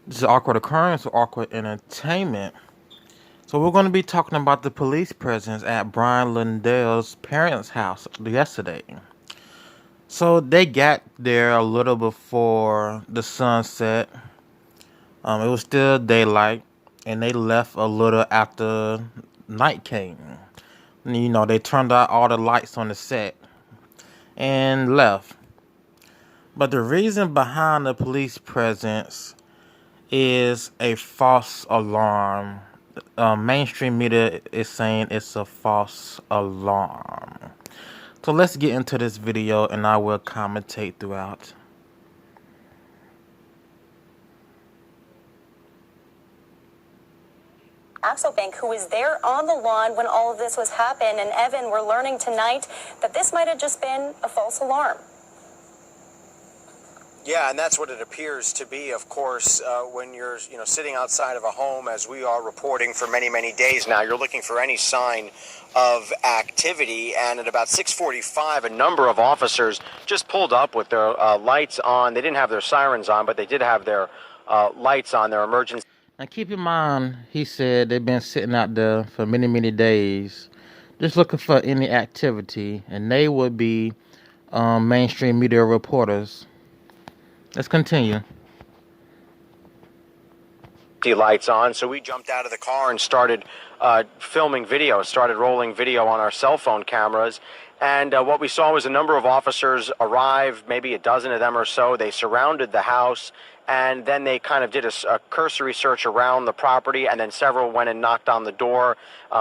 This is awkward occurrence or awkward entertainment. So we're going to be talking about the police presence at Brian Lundell's parents' house yesterday. So they got there a little before the sunset. It was still daylight, and they left a little after night came. They turned out all the lights on the set and left. But the reason behind the police presence is a false alarm. Mainstream media is saying it's a false alarm. So let's get into this video and I will commentate throughout. Bank, who was there on the lawn when all of this was happening. And Evan, we're learning tonight that this might have just been a false alarm. Yeah, and that's what it appears to be, of course, when you're, sitting outside of a home, as we are reporting for many, many days now. You're looking for any sign of activity, and at about 6:45, a number of officers just pulled up with their lights on. They didn't have their sirens on, but they did have their lights on, their emergency. Now keep in mind, he said they've been sitting out there for many, many days, just looking for any activity, and they would be mainstream media reporters. Let's continue. Lights on, so we jumped out of the car and started filming video, started rolling video on our cell phone cameras. And what we saw was a number of officers arrive, maybe a dozen of them or so. They surrounded the house, and then they kind of did a cursory search around the property, and then several went and knocked on the door.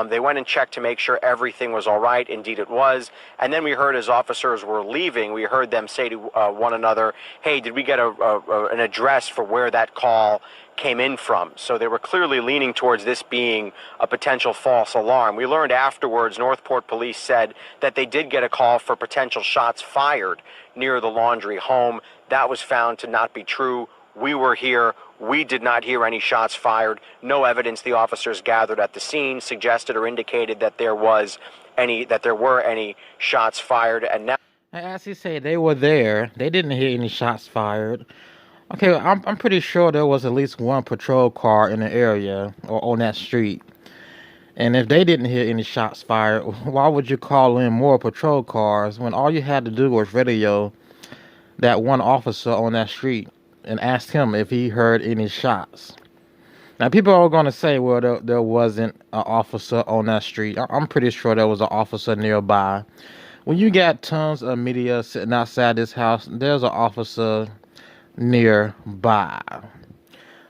They went and checked to make sure everything was all right. Indeed it was. And then we heard, as officers were leaving, we heard them say to one another, hey, did we get an address for where that call came in from? So they were clearly leaning towards this being a potential false alarm. We learned afterwards, Northport police said that they did get a call for potential shots fired near the Laundrie home. That was found to not be true. We were here. We did not hear any shots fired. No evidence the officers gathered at the scene suggested or indicated that there were any shots fired. And now, As he said, they were there. They didn't hear any shots fired. Okay, I'm pretty sure there was at least one patrol car in the area or on that street. And if they didn't hear any shots fired, why would you call in more patrol cars when all you had to do was radio that one officer on that street and ask him if he heard any shots? Now, people are going to say, well, there wasn't an officer on that street. I'm pretty sure there was an officer nearby. When you got tons of media sitting outside this house, there's an officer nearby.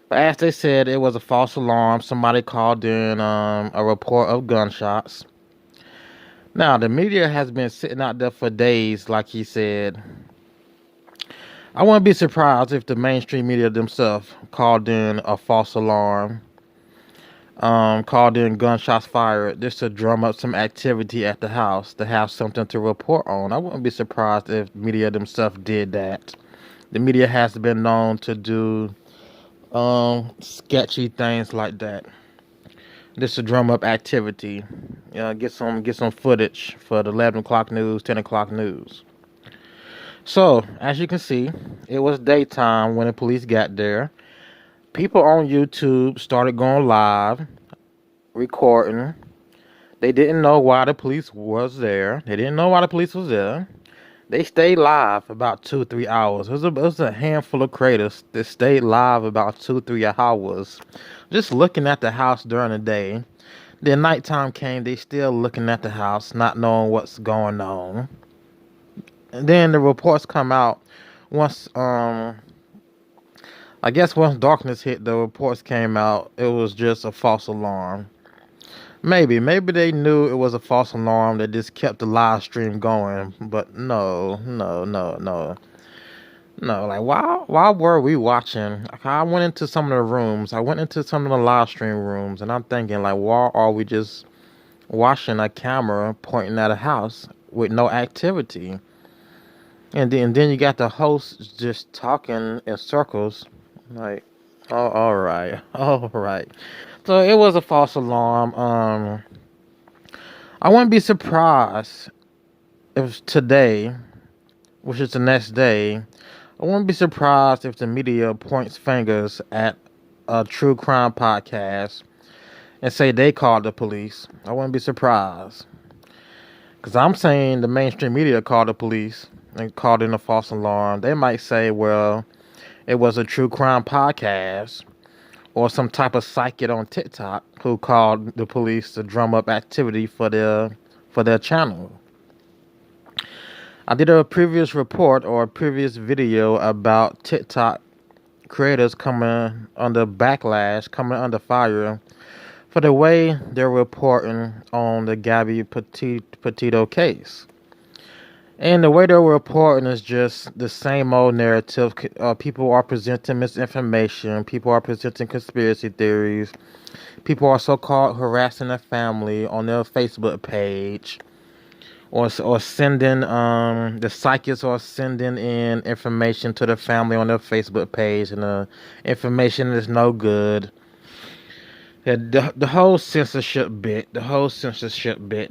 But as they said, it was a false alarm. Somebody called in a report of gunshots. Now, the media has been sitting out there for days, like he said. I wouldn't be surprised if the mainstream media themselves called in a false alarm, called in gunshots fired, just to drum up some activity at the house, to have something to report on. I wouldn't be surprised if media themselves did that. The media has been known to do sketchy things like that, just to drum up activity. Get some footage for the 11 o'clock news, 10 o'clock news. So, as you can see, it was daytime when the police got there. People on YouTube started going live, recording. They didn't know why the police was there. They stayed live about 2-3 hours. It was a handful of creators that stayed live about 2-3 hours, just looking at the house during the day. Then nighttime came, they still looking at the house, not knowing what's going on. And then the reports come out once, I guess once darkness hit, the reports came out. It was just a false alarm. Maybe they knew it was a false alarm that just kept the live stream going. But no. Like, why were we watching? Like, I went into some of the rooms. I went into some of the live stream rooms, and I'm thinking, like, why are we just watching a camera pointing at a house with no activity? And then you got the host just talking in circles. Like, oh, all right. So it was a false alarm. I wouldn't be surprised if today, which is the next day, I wouldn't be surprised if the media points fingers at a true crime podcast and say they called the police, I wouldn't be surprised. Because I'm saying the mainstream media called the police and called in a false alarm. They might say, well, it was a true crime podcast or some type of psychic on TikTok who called the police to drum up activity for their channel. I did a previous report or a previous video about TikTok creators coming under backlash, coming under fire for the way they're reporting on the Gabby Petito case. And the way they're reporting is just the same old narrative. People are presenting misinformation. People are presenting conspiracy theories. People are so-called harassing their family on their Facebook page. Or sending, the psychics are sending in information to the family on their Facebook page. And the information is no good. The whole censorship bit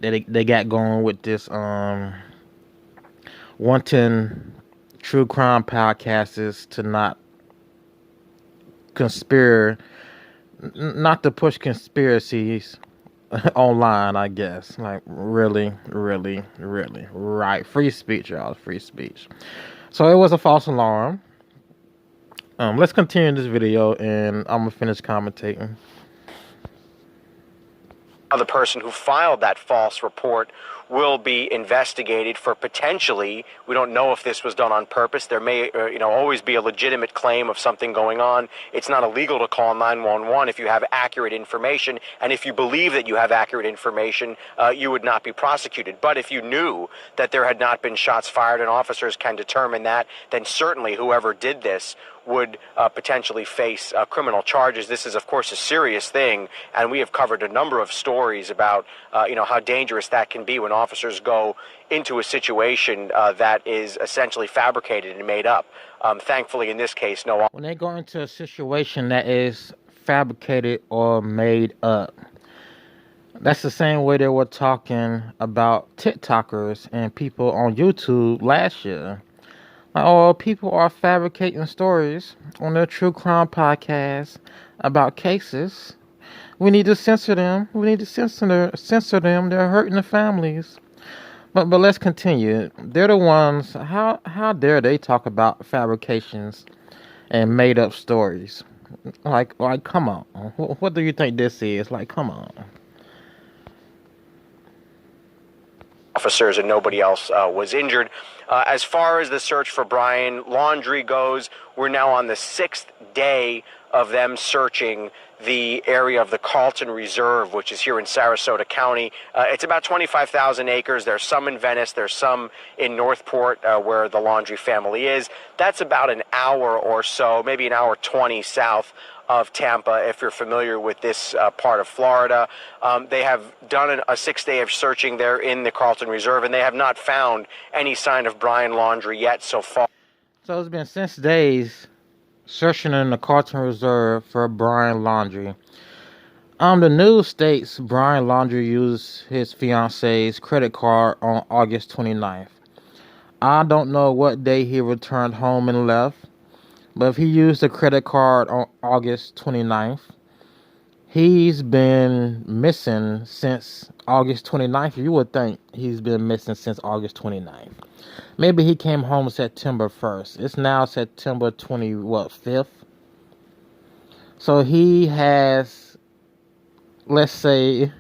that they got going with this, wanting true crime podcasters to not not to push conspiracies online, I guess. Like, really, really, really. Right. Free speech, y'all. Free speech. So it was a false alarm. Let's continue this video, and I'm going to finish commentating. The person who filed that false report will be investigated for potentially, we don't know if this was done on purpose. There may always be a legitimate claim of something going on. It's not illegal to call 911 if you have accurate information, and if you believe that you have accurate information, you would not be prosecuted. But if you knew that there had not been shots fired, and officers can determine that, then certainly whoever did this would potentially face criminal charges. This is, of course, a serious thing, and we have covered a number of stories about how dangerous that can be when officers go into a situation that is essentially fabricated and made up. Thankfully, in this case, no. When they go into a situation that is fabricated or made up, that's the same way they were talking about TikTokers and people on YouTube last year. Oh, people are fabricating stories on their true crime podcast about cases. We need to censor them. We need to censor them. They're hurting the families. But let's continue. They're the ones. How dare they talk about fabrications and made up stories? Like come on. What do you think this is? Like, come on. Officers and nobody else was injured. As far as the search for Brian Laundrie goes, we're now on the 6th day of them searching the area of the Carlton Reserve, which is here in Sarasota County. It's about 25,000 acres. There's some in Venice. There's some in Northport, where the Laundrie family is. That's about an hour or so, maybe an hour 20 south of Tampa, if you're familiar with this part of Florida. They have done a 6th day of searching there in the Carlton Reserve, and they have not found any sign of Brian Laundrie yet so far. So it's been 6 days searching in the Carlton Reserve for Brian Laundrie. The news states Brian Laundrie used his fiance's credit card on August 29th. I don't know what day he returned home and left, but if he used a credit card on August 29th, he's been missing since August 29th. You would think he's been missing since August 29th. Maybe he came home September 1st. It's now September 5th. So he has, let's say,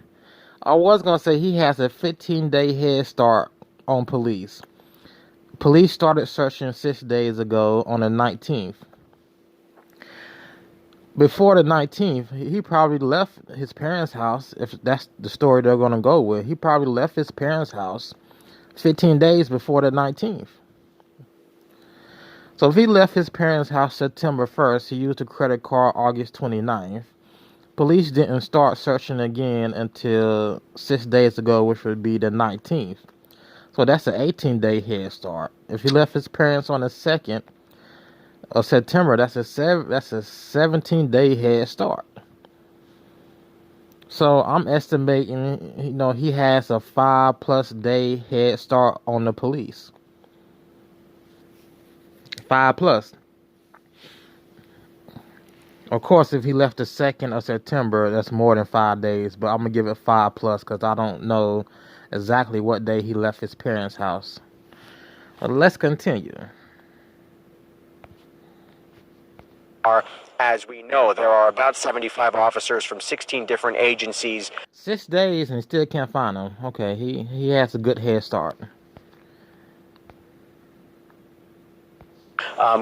I was going to say he has a 15-day head start on police. Police started searching 6 days ago on the 19th. Before the 19th, he probably left his parents' house, if that's the story they're going to go with. He probably left his parents' house 15 days before the 19th. So if he left his parents' house September 1st, he used a credit card August 29th. Police didn't start searching again until 6 days ago, which would be the 19th. So that's an 18-day head start. If he left his parents on the 2nd of September, that's a 17-day head start. So I'm estimating, he has a 5+ day head start on the police. 5+. Of course, if he left the 2nd of September, that's more than 5 days. But I'm gonna give it 5 plus because I don't know exactly what day he left his parents' house. But let's continue. As we know, there are about 75 officers from 16 different agencies. 6 days and he still can't find him. Okay, he has a good head start.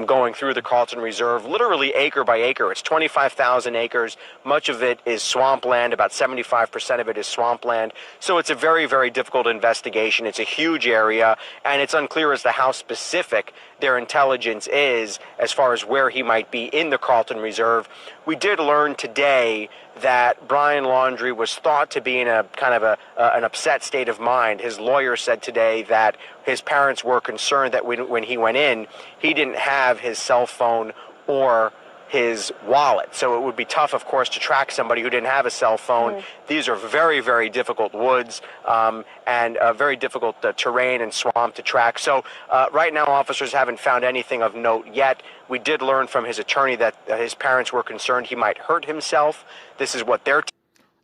Going through the Carlton Reserve, literally acre by acre. It's 25,000 acres. Much of it is swampland. About 75% of it is swampland. So it's a very, very difficult investigation. It's a huge area, and it's unclear as to how specific their intelligence is as far as where he might be in the Carlton Reserve. We did learn today that Brian Laundrie was thought to be in a kind of an upset state of mind. His lawyer said today that his parents were concerned that when he went in, he didn't have his cell phone or his wallet. So it would be tough, of course, to track somebody who didn't have a cell phone. These are very, very difficult woods and very difficult terrain and swamp to track. So right now, officers haven't found anything of note yet. We did learn from his attorney that his parents were concerned he might hurt himself. This is what they're...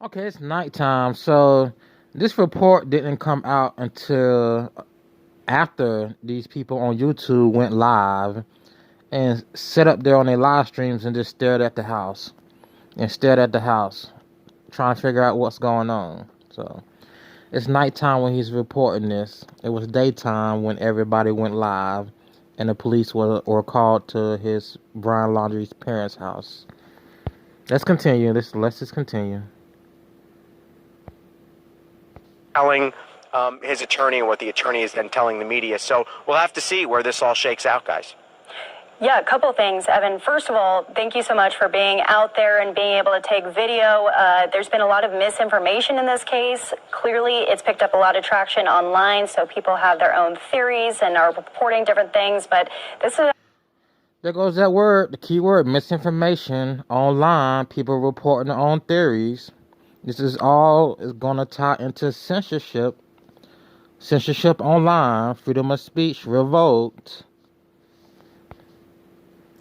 Okay, it's nighttime, so this report didn't come out until after these people on YouTube went live and set up there on their live streams and just stared at the house. Trying to figure out what's going on. So it's nighttime when he's reporting this. It was daytime when everybody went live and the police were called to his Brian Laundrie's parents' house. Let's continue. Let's just continue. Telling his attorney and what the attorney is then telling the media. So we'll have to see where this all shakes out, guys. Yeah, a couple things, Evan. First of all, thank you so much for being out there and being able to take video. There's been a lot of misinformation in this case. Clearly, it's picked up a lot of traction online, so people have their own theories and are reporting different things, but this is... There goes that word, the key word, misinformation. Online, people reporting their own theories. This is going to tie into censorship. Censorship online, freedom of speech revoked.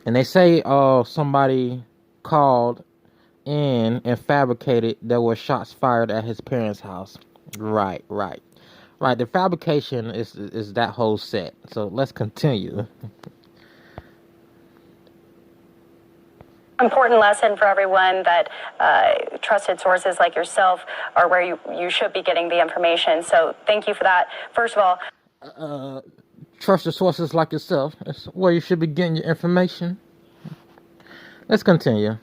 And they say somebody called in and fabricated there were shots fired at his parents' house. Right. The fabrication is that whole set. So let's continue. Important lesson for everyone that trusted sources like yourself are where you should be getting the information. So thank you for that. First of all, trusted sources like yourself. That's where you should be getting your information. Let's continue.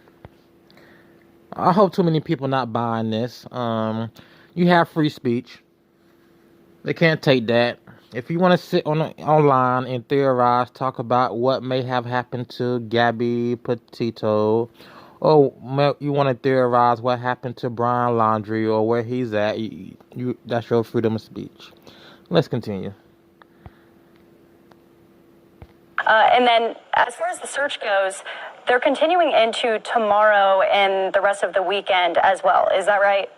I hope too many people not buying this. You have free speech. They can't take that. If you want to sit online and theorize, talk about what may have happened to Gabby Petito, or you want to theorize what happened to Brian Laundrie or where he's at, that's your freedom of speech. Let's continue. And then as far as the search goes, they're continuing into tomorrow and the rest of the weekend as well. Is that right?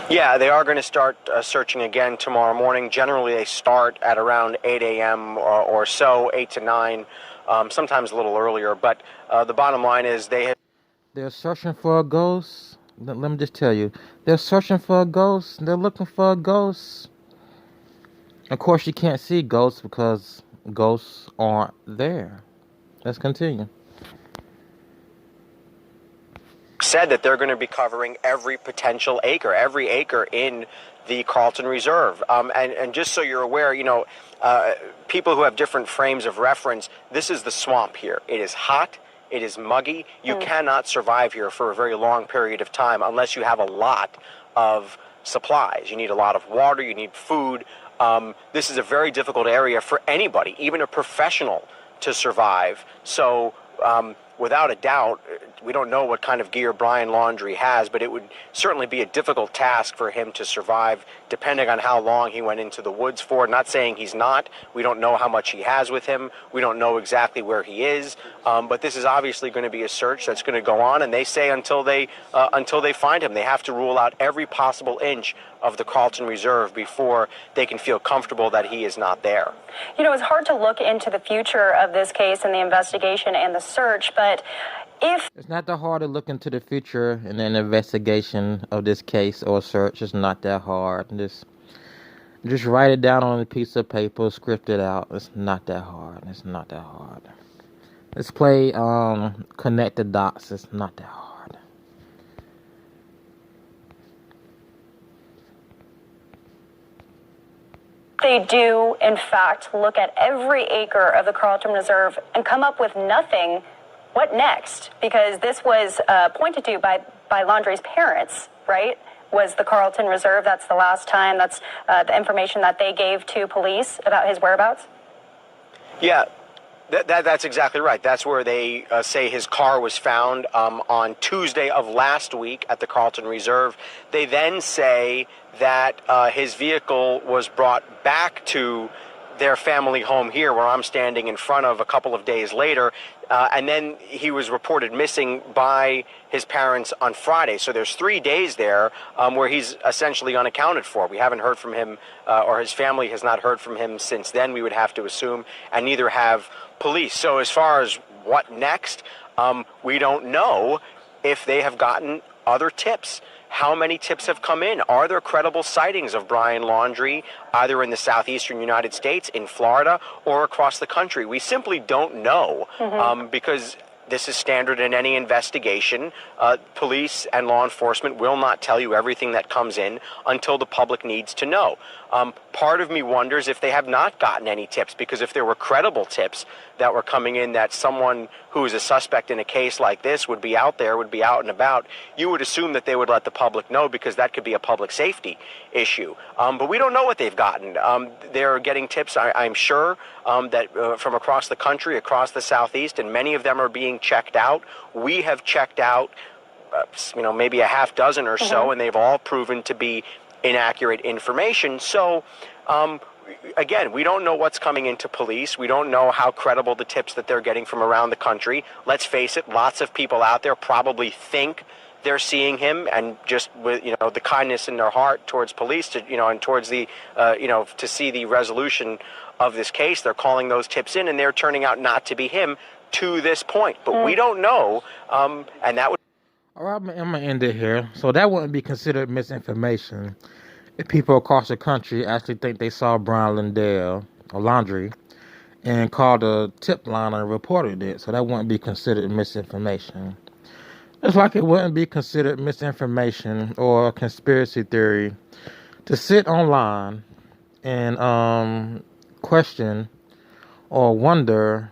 Yeah, they are going to start searching again tomorrow morning. Generally, they start at around 8 a.m. or so, 8 to 9, sometimes a little earlier. But the bottom line is they're searching for a ghost. Let me just tell you. They're searching for a ghost. They're looking for a ghost. Of course, you can't see ghosts because ghosts aren't there. Let's continue. Said that they're going to be covering every potential acre, every acre in the Carlton Reserve. And just so you're aware, people who have different frames of reference, this is the swamp here. It is hot. It is muggy. You cannot survive here for a very long period of time unless you have a lot of supplies. You need a lot of water. You need food. This is a very difficult area for anybody, even a professional, to survive. So without a doubt, we don't know what kind of gear Brian Laundrie has, but it would certainly be a difficult task for him to survive, depending on how long he went into the woods for. Not saying he's not. We don't know how much he has with him. We don't know exactly where he is. But this is obviously going to be a search that's going to go on, and they say until they find him, they have to rule out every possible inch of the Carlton Reserve before they can feel comfortable that he is not there. It's hard to look into the future of this case and the investigation and the search, but But if It's not that hard to look into the future in an investigation of this case or search. It's not that hard. Just write it down on a piece of paper, script it out. It's not that hard. It's not that hard. Let's play connect the dots. It's not that hard. they do, in fact, look at every acre of the Carlton Reserve and come up with nothing, what next? Because this was pointed to by Laundrie's parents, right? Was the Carlton Reserve. That's the last time. That's the information that they gave to police about his whereabouts. Yeah, that's exactly right. That's where they say his car was found on Tuesday of last week at the Carlton Reserve. They then say that his vehicle was brought back to their family home here, where I'm standing in front of, a couple of days later. And then he was reported missing by his parents on Friday. So there's 3 days there where he's essentially unaccounted for. We haven't heard from him, or his family has not heard from him since then, we would have to assume, and neither have police. So as far as what next, we don't know if they have gotten other tips. How many tips have come in? Are there credible sightings of Brian Laundrie, either in the southeastern United States, in Florida, or across the country? We simply don't know, because this is standard in any investigation. Police and law enforcement will not tell you everything that comes in until the public needs to know. Part of me wonders if they have not gotten any tips, because if there were credible tips that were coming in that someone who is a suspect in a case like this would be out there, would be out and about, you would assume that they would let the public know, because that could be a public safety issue. But we don't know what they've gotten. They're getting tips, I'm sure, that from across the country, across the Southeast, and many of them are being checked out. We have checked out, maybe a half dozen or so, and they've all proven to be inaccurate information. So, again, we don't know what's coming into police. We don't know how credible the tips that they're getting from around the country. Let's face it, lots of people out there probably think they're seeing him, and just with the kindness in their heart towards police, and towards the to see the resolution of this case, they're calling those tips in, and they're turning out not to be him to this point. But we don't know, and that would. All right, I'm gonna end it here. So that wouldn't be considered misinformation if people across the country actually think they saw Brian Laundrie, and called a tip line and reported it. So that wouldn't be considered misinformation. It's like it wouldn't be considered misinformation or a conspiracy theory to sit online and question or wonder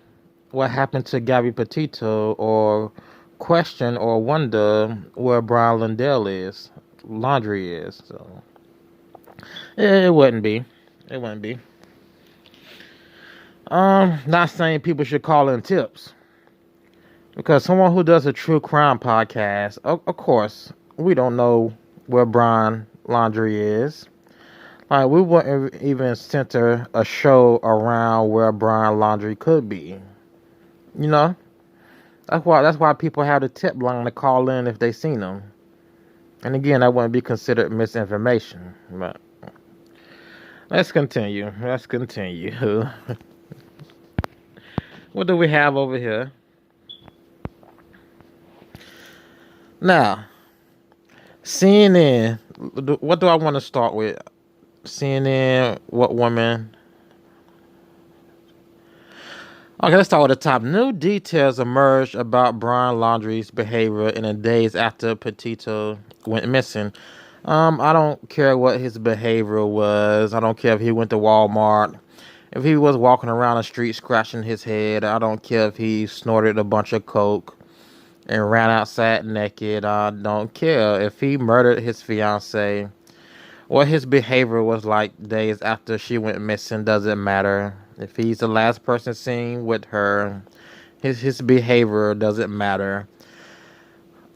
what happened to Gabby Petito, or question or wonder where Brian Laundrie is. So it wouldn't be. It wouldn't be. Not saying people should call in tips, because someone who does a true crime podcast, of course, we don't know where Brian Laundrie is. Like, we wouldn't even center a show around where Brian Laundrie could be. That's why people have the tip line to call in if they seen him. And again, that wouldn't be considered misinformation. But let's continue. What do we have over here? Now, CNN. What do I want to start with? CNN, what woman? Okay, let's start with the top. New details emerged about Brian Laundrie's behavior in the days after Petito went missing. I don't care what his behavior was. I don't care if he went to Walmart, if he was walking around the street scratching his head. I don't care if he snorted a bunch of coke and ran outside naked. I don't care if he murdered his fiance. What his behavior was like days after she went missing doesn't matter. If he's the last person seen with her, his behavior doesn't matter.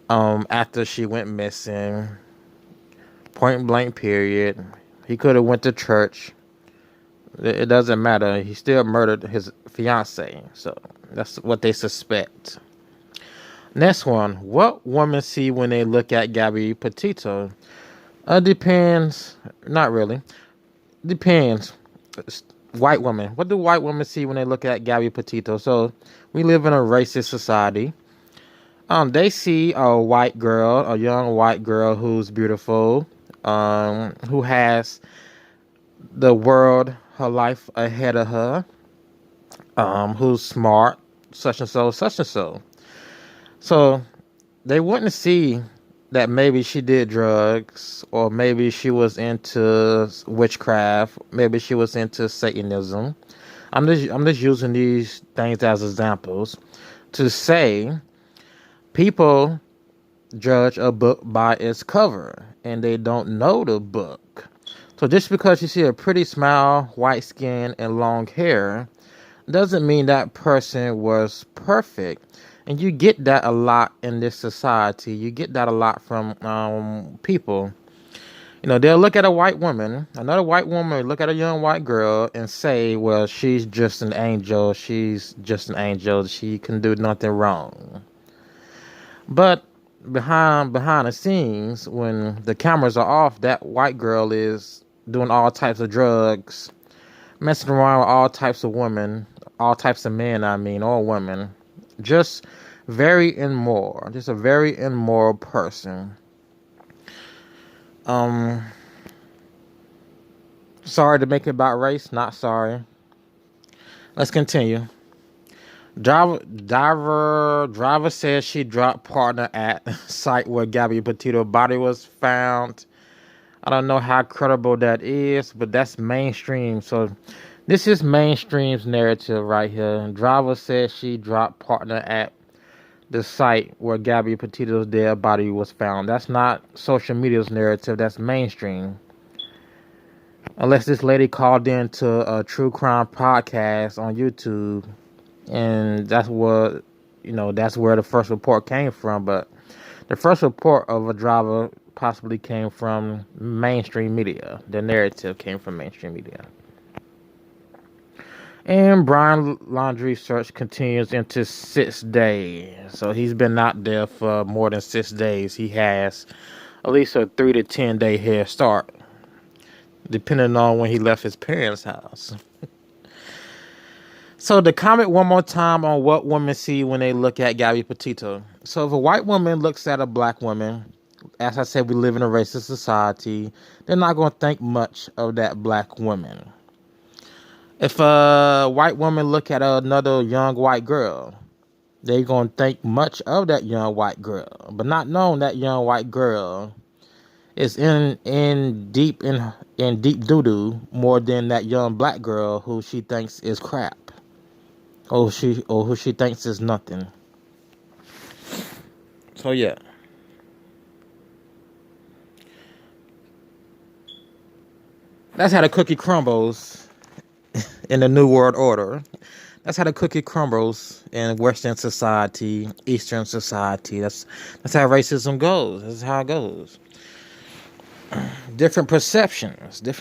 After she went missing, point blank period. He could have went to church. It doesn't matter. He still murdered his fiance. So that's what they suspect. Next one. What women see when they look at Gabby Petito? Depends. Not really. Depends. White women. What do white women see when they look at Gabby Petito? So we live in a racist society. They see a white girl, a young white girl who's beautiful, who has the world, her life ahead of her, who's smart, such and so, such and so. So they wouldn't see that maybe she did drugs, or maybe she was into witchcraft, maybe she was into Satanism. I'm just using these things as examples to say people judge a book by its cover and they don't know the book. So just because you see a pretty smile, white skin, and long hair doesn't mean that person was perfect. And you get that a lot in this society. You get that a lot from people. They'll look at a white woman, another white woman, look at a young white girl and say, well, she's just an angel. She's just an angel. She can do nothing wrong. But behind the scenes, when the cameras are off, that white girl is doing all types of drugs, messing around with all types of women, all types of men, or women. Just very immoral. Just a very immoral person. Sorry to make it about race, not sorry. Let's continue. Driver says she dropped partner at site where Gabby Petito body was found. I don't know how credible that is, but that's mainstream. So this is mainstream's narrative right here. Driver says she dropped partner at the site where Gabby Petito's dead body was found. That's not social media's narrative. That's mainstream. Unless this lady called in to a true crime podcast on YouTube, and that's where the first report came from. But the first report of a driver possibly came from mainstream media. The narrative came from mainstream media. And Brian Laundrie search continues into 6 days. So he's been out there for more than 6 days. He has at least a 3 to 10 day head start, depending on when he left his parents' house. So to comment one more time on what women see when they look at Gabby Petito. So if a white woman looks at a black woman, as I said, we live in a racist society, they're not going to think much of that black woman. If a white woman look at another young white girl, they're going to think much of that young white girl, but not knowing that young white girl is in deep doo-doo more than that young black girl who she thinks is crap, or who she thinks is nothing. So yeah. That's how the cookie crumbles in the New World Order. That's how the cookie crumbles in Western society, Eastern society. That's how racism goes. That's how it goes. Different perceptions. So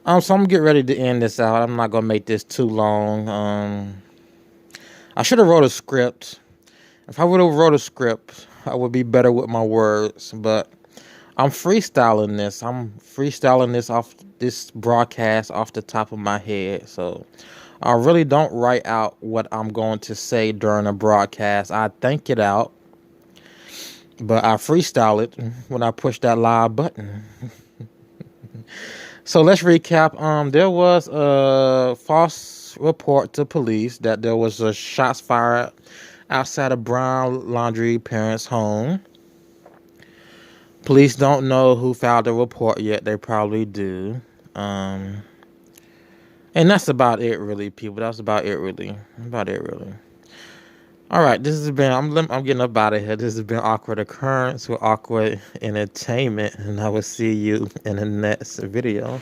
I'm gonna get ready to end this out. I'm not gonna make this too long. I should have wrote a script. If I would have wrote a script, I would be better with my words. But I'm freestyling this. Off this broadcast off the top of my head. So I really don't write out what I'm going to say during a broadcast. I think it out, but I freestyle it when I push that live button. So let's recap. There was a false report to police that there was a shots fired outside of Brown Laundrie parents' home. Police don't know who filed the report yet. They probably do. And that's about it, really, people. That's about it, really. All right, this has been. I'm getting up out of here. This has been Awkward Occurrence with Awkward Entertainment, and I will see you in the next video.